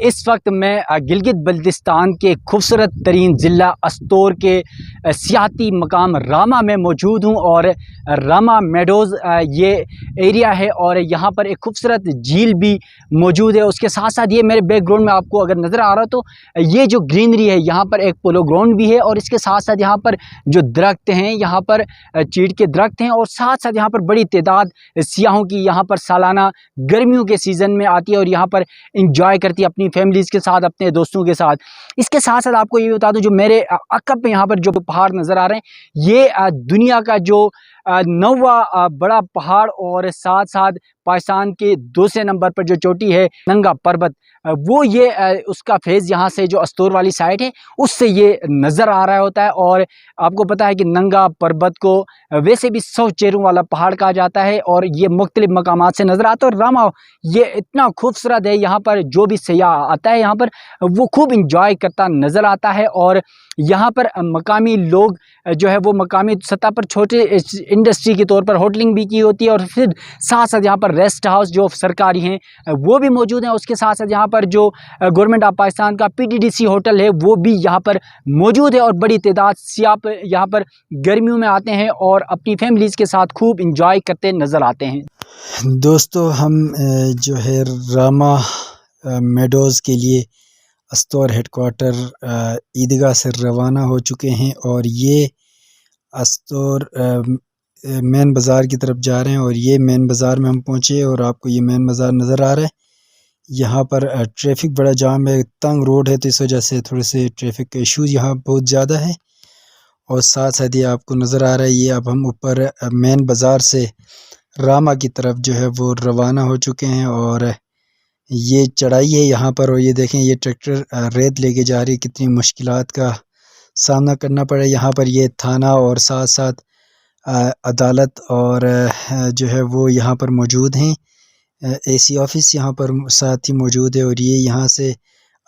इस वक्त मैं गिलगित बल्तिस्तान के खूबसूरत तरीन ज़िला अस्तोर के सियाती मकाम रामा में मौजूद हूँ और रामा मेडोज़ ये एरिया है और यहाँ पर एक खूबसूरत झील भी मौजूद है। उसके साथ साथ ये मेरे बैकग्राउंड में आपको अगर नज़र आ रहा हो तो ये जो ग्रीनरी है, यहाँ पर एक पोलो ग्राउंड भी है और इसके साथ साथ यहाँ पर जो दरख्त हैं, यहाँ पर चीड़ के दरख्त हैं और साथ साथ यहाँ पर बड़ी तादाद सियाहों की यहाँ पर सालाना गर्मियों के सीज़न में आती है और यहाँ पर इंजॉय करती है अपनी फैमिलीज़ के साथ, अपने दोस्तों के साथ। इसके साथ साथ आपको ये बता दूं, जो मेरे अकब में यहाँ पर जो पहाड़ नज़र आ रहे हैं, ये दुनिया का जो 9वां बड़ा पहाड़ और साथ साथ पाकिस्तान के दूसरे नंबर पर जो चोटी है नंगा पर्वत, वो ये उसका फेज़ यहाँ से जो अस्तोर वाली साइड है उससे ये नज़र आ रहा होता है। और आपको पता है कि नंगा पर्वत को वैसे भी 100 चेहरों वाला पहाड़ कहा जाता है और ये मुख्तलिफ मकामात से नज़र आता है। और रामा ये इतना खूबसूरत है, यहाँ पर जो भी सयाह आता है यहाँ पर वो खूब इंजॉय करता नज़र आता है। और यहाँ पर मकामी लोग जो है वो मकामी सतह पर छोटे इंडस्ट्री के तौर पर होटलिंग भी की होती है और फिर साथ साथ यहाँ पर रेस्ट हाउस जो सरकारी हैं वो भी मौजूद हैं। उसके साथ साथ यहाँ पर जो गवर्नमेंट ऑफ पाकिस्तान का PTDC होटल है वो भी यहाँ पर मौजूद है और बड़ी तादाद सियाह यहाँ पर गर्मियों में आते हैं और अपनी फैमिलीज़ के साथ खूब इंजॉय करते नज़र आते हैं। दोस्तों, हम जो है रामा मेडोज़ के लिए अस्तोर हेडक्वार्टर ईदगाह से रवाना हो चुके हैं और ये अस्तोर मेन बाज़ार की तरफ जा रहे हैं और ये मेन बाज़ार में हम पहुँचे और आपको ये मेन बाज़ार नज़र आ रहा है। यहाँ पर ट्रैफिक बड़ा जाम है, तंग रोड है, तो इस वजह से थोड़े से ट्रैफिक के इश्यूज़ यहाँ बहुत ज़्यादा है। और साथ साथ ये आपको नज़र आ रहा है, ये अब हम ऊपर मेन बाज़ार से रामा की तरफ जो है वो रवाना हो चुके हैं और ये चढ़ाई है यहाँ पर। और ये देखें, ये ट्रैक्टर रेत लेके जा रही है, कितनी मुश्किलात का सामना करना पड़ा यहाँ पर। ये थाना और साथ साथ अदालत और जो है वो यहाँ पर मौजूद हैं। AC ऑफिस यहाँ पर साथ ही मौजूद है और ये यहाँ से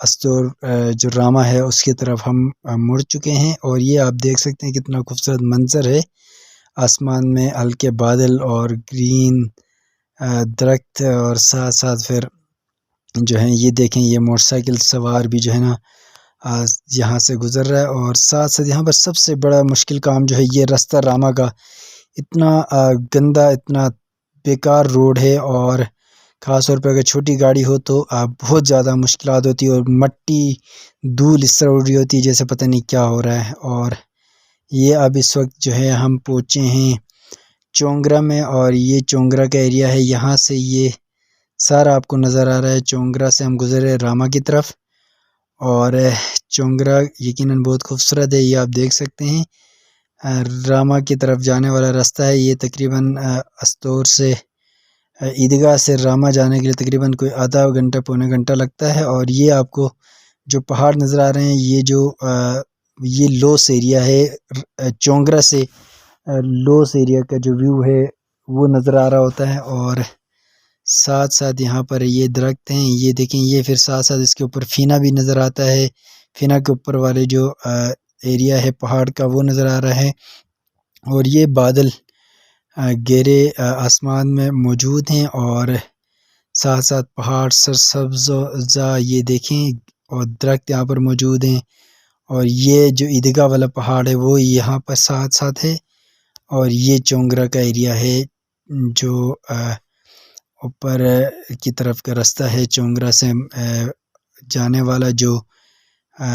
अस्तोर जो रामा है उसकी तरफ हम मुड़ चुके हैं। और ये आप देख सकते हैं कितना खूबसूरत मंज़र है, आसमान में हल्के बादल और ग्रीन दरख्त और साथ साथ फिर जो है ये देखें, ये मोटरसाइकिल सवार भी जो है ना यहाँ से गुज़र रहा है। और साथ साथ यहाँ पर सबसे बड़ा मुश्किल काम जो है ये रास्ता रामा का, इतना गंदा, इतना बेकार रोड है और ख़ास तौर पर अगर छोटी गाड़ी हो तो बहुत ज़्यादा मुश्किलात होती है और मट्टी धूल इस तरह उड़ रही होती है जैसे पता नहीं क्या हो रहा है। और ये अब इस वक्त जो है हम पहुँचे हैं चोंगरा में और ये चोंगरा का एरिया है, यहाँ से ये सारा आपको नज़र आ रहा है। चोंगरा से हम गुज़रे रामा की तरफ और चोंगरा यकीनन बहुत खूबसूरत है, ये आप देख सकते हैं। रामा की तरफ जाने वाला रास्ता है, ये तकरीबन अस्तोर से ईदगाह से रामा जाने के लिए तकरीबन कोई आधा घंटा पौने घंटा लगता है। और ये आपको जो पहाड़ नज़र आ रहे हैं, ये जो ये लोस एरिया है, चोंगरा से लोस एरिया का जो व्यू है वो नज़र आ रहा होता है। और साथ साथ यहाँ पर ये दरख्त हैं, ये देखें, ये फिर साथ साथ इसके ऊपर फीना भी नज़र आता है। फीना के ऊपर वाले जो एरिया है पहाड़ का वो नज़र आ रहा है और ये बादल गहरे आसमान में मौजूद हैं और साथ साथ पहाड़ सरसब्ज़ा ये देखें और दरख्त यहाँ पर मौजूद हैं। और ये जो ईदगाह वाला पहाड़ है वो यहाँ पर साथ साथ है और ये चोंगरा का एरिया है जो ऊपर की तरफ का रास्ता है चोंगरा से जाने वाला, जो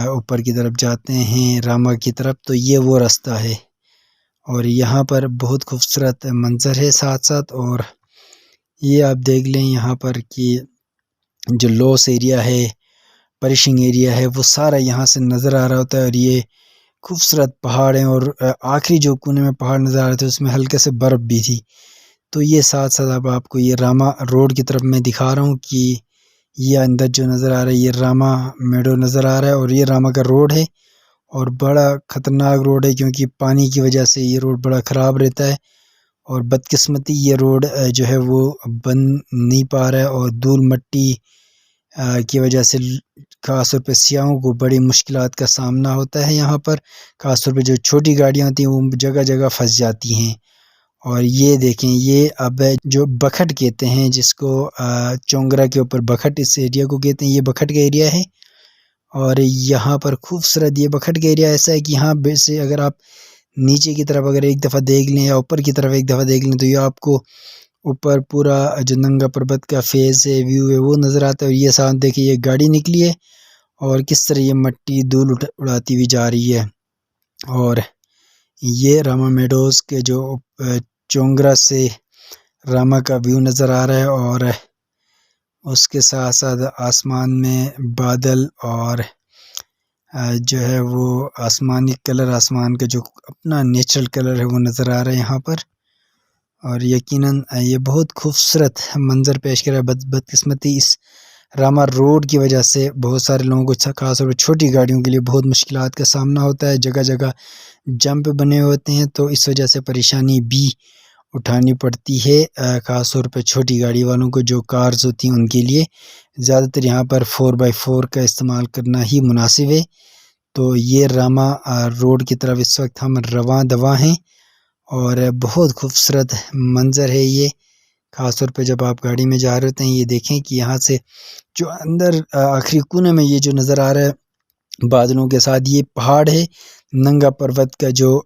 ऊपर की तरफ जाते हैं रामा की तरफ, तो ये वो रास्ता है। और यहाँ पर बहुत खूबसूरत मंज़र है साथ साथ। और ये आप देख लें यहाँ पर कि जो लॉस एरिया है, परिशिंग एरिया है, वो सारा यहाँ से नज़र आ रहा होता है। और ये खूबसूरत पहाड़ हैं और आखिरी जो कोने में पहाड़ नज़र आ रहे थे उसमें हल्के से बर्फ़ भी थी। तो ये साथ साथ अब आपको ये रामा रोड की तरफ मैं दिखा रहा हूँ कि ये अंदर जो नज़र आ रहा है ये रामा मेडो नज़र आ रहा है और ये रामा का रोड है और बड़ा ख़तरनाक रोड है क्योंकि पानी की वजह से ये रोड बड़ा ख़राब रहता है और बदकिस्मती ये रोड जो है वो बन नहीं पा रहा है और धूल मट्टी की वजह से ख़ास तौर पर सियाहों को बड़ी मुश्किलात का सामना होता है यहाँ पर। ख़ास तौर पर जो छोटी गाड़ियाँ होती हैं वो जगह जगह फंस जाती हैं और ये देखें, ये अब जो बखट कहते हैं, जिसको चोंगरा के ऊपर बखट इस एरिया को कहते हैं, ये बखट का एरिया है। और यहाँ पर खूबसूरत ये बखट का एरिया ऐसा है कि यहाँ से अगर आप नीचे की तरफ अगर एक दफ़ा देख लें या ऊपर की तरफ एक दफ़ा देख लें तो ये आपको ऊपर पूरा जो नंगा पर्वत का फेस है, व्यू है, वो नज़र आता है। और ये साथ देखिए, ये गाड़ी निकली है और किस तरह ये मट्टी धूल उड़ाती हुई जा रही है। और ये रामा मेडोज़ के जो चोंगरा से रामा का व्यू नज़र आ रहा है। और उसके साथ साथ आसमान में बादल और जो है वो आसमानी कलर, आसमान का जो अपना नेचुरल कलर है वो नज़र आ रहा है यहाँ पर। और यकीनन ये बहुत खूबसूरत मंज़र पेश कर रहा है। बदकिस्मती इस रामा रोड की वजह से बहुत सारे लोगों को, खास तौर पर छोटी गाड़ियों के लिए बहुत मुश्किलात का सामना होता है। जगह जगह जंप बने होते हैं, तो इस वजह से परेशानी भी उठानी पड़ती है, ख़ास तौर पर छोटी गाड़ी वालों को, जो कार्स होती हैं उनके लिए। ज़्यादातर यहाँ पर 4x4 का इस्तेमाल करना ही मुनासिब है। तो ये रामा रोड की तरफ इस वक्त हम रवां दवा हैं और बहुत खूबसूरत मंज़र है ये। ख़ास तौर पे जब आप गाड़ी में जा रहे होते हैं, ये देखें कि यहाँ से जो अंदर आखिरी कोने में ये जो नज़र आ रहा है बादलों के साथ, ये पहाड़ है नंगा पर्वत का, जो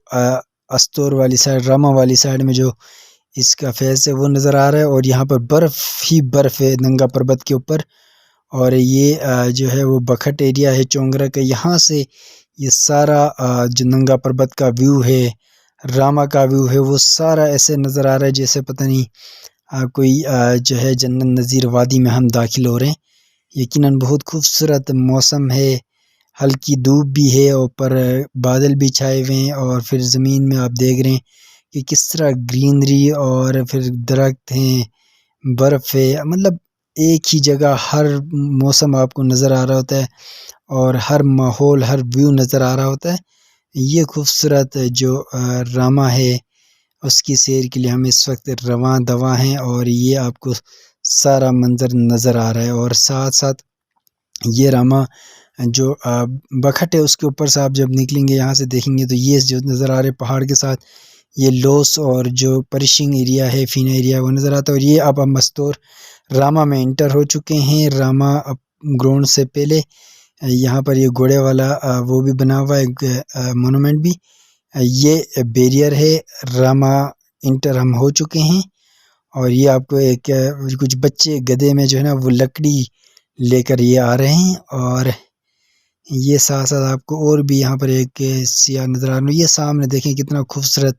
अस्तोर वाली साइड, रामा वाली साइड में जो इसका फेस है वो नज़र आ रहा है। और यहाँ पर बर्फ़ ही बर्फ़ है नंगा पर्वत के ऊपर। और ये जो है वो बखट एरिया है चोंगरा का। यहाँ से ये सारा जो नंगा पर्वत का व्यू है, रामा का व्यू है, वो सारा ऐसे नज़र आ रहा है जैसे पता नहीं कोई जो है जन्नत नज़ीर वादी में हम दाखिल हो रहे हैं। यकीनन बहुत खूबसूरत मौसम है, हल्की धूप भी है, ऊपर बादल भी छाए हुए हैं। और फिर ज़मीन में आप देख रहे हैं कि किस तरह ग्रीनरी और फिर दरख्त हैं, बर्फ़ है, मतलब एक ही जगह हर मौसम आपको नज़र आ रहा होता है और हर माहौल, हर व्यू नज़र आ रहा होता है। ये खूबसूरत जो रामा है, उसकी सैर के लिए हम इस वक्त रवां दवा हैं और ये आपको सारा मंज़र नज़र आ रहा है। और साथ साथ ये रामा जो बखट है, उसके ऊपर से आप जब निकलेंगे यहाँ से देखेंगे तो ये जो नज़र आ रहे पहाड़ के साथ, ये लोस और जो परिशिंग एरिया है, फीना एरिया, वो नज़र आता है। और ये अब हम मस्तूर रामा में इंटर हो चुके हैं। रामा ग्राउंड से पहले यहाँ पर ये घोड़े वाला वो भी बना हुआ है, मोनूमेंट भी। ये बैरियर है, रामा इंटर हम हो चुके हैं। और ये आपको एक कुछ बच्चे गधे में जो है ना वो लकड़ी लेकर ये आ रहे हैं। और ये साथ साथ आपको और भी यहाँ पर एक सिया नज़र आ रहा है। ये सामने देखें कितना खूबसूरत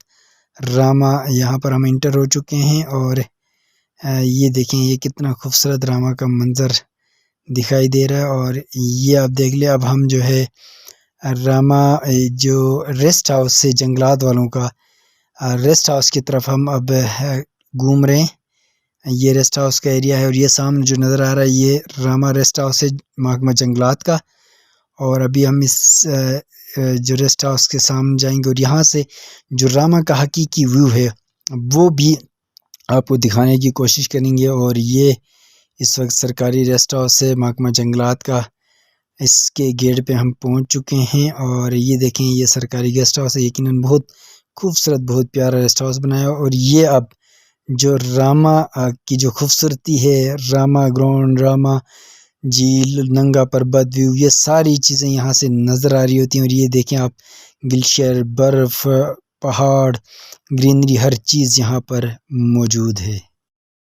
रामा, यहाँ पर हम इंटर हो चुके हैं। और ये देखें ये कितना खूबसूरत रामा का मंज़र दिखाई दे रहा है। और ये आप देख लें, अब हम जो है रामा जो रेस्ट हाउस से जंगलात वालों का रेस्ट हाउस की तरफ हम अब घूम रहे हैं। ये रेस्ट हाउस का एरिया है और ये सामने जो नज़र आ रहा है ये रामा रेस्ट हाउस है महकमा जंगलात का। और अभी हम इस जो रेस्ट हाउस के सामने जाएंगे और यहाँ से जो रामा का हकीकी व्यू है वो भी आपको दिखाने की कोशिश करेंगे। और ये इस वक्त सरकारी रेस्ट हाउस है महकमा जंगलात का, इसके गेट पे हम पहुँच चुके हैं। और ये देखें ये सरकारी गेस्ट हाउस है, यकीनन बहुत खूबसूरत, बहुत प्यारा रेस्ट हाउस बनाया। और ये अब जो रामा की जो खूबसूरती है, रामा ग्राउंड, रामा झील, नंगा पर्वत व्यू, ये सारी चीज़ें यहाँ से नज़र आ रही होती हैं। और ये देखें आप, ग्लेशियर, बर्फ़, पहाड़, ग्रीनरी, हर चीज़ यहाँ पर मौजूद है।